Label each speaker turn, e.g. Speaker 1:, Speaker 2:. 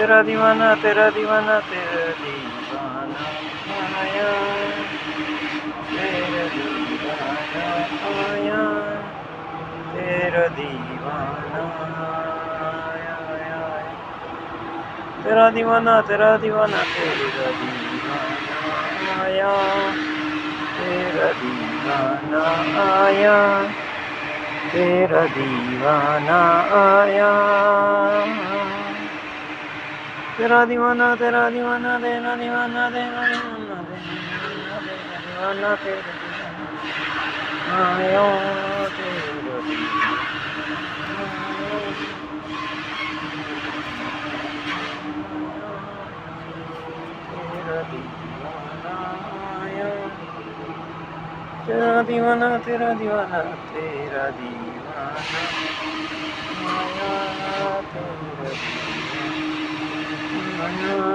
Speaker 1: तेरा दीवाना आया, तेरा दीवाना आया, तेरा दीवाना आया, तेरा दीवाना आया, तेरा दीवाना आया, तेरा दीवाना आया, तेरा दीवाना तेरा दीवाना तेरा दीवाना तेरा दीवाना तेरा दीवाना आया, तेरा दीवाना आया, तेरा दीवाना तेरा दीवाना तेरा दीवाना आया, तेरा दीवाना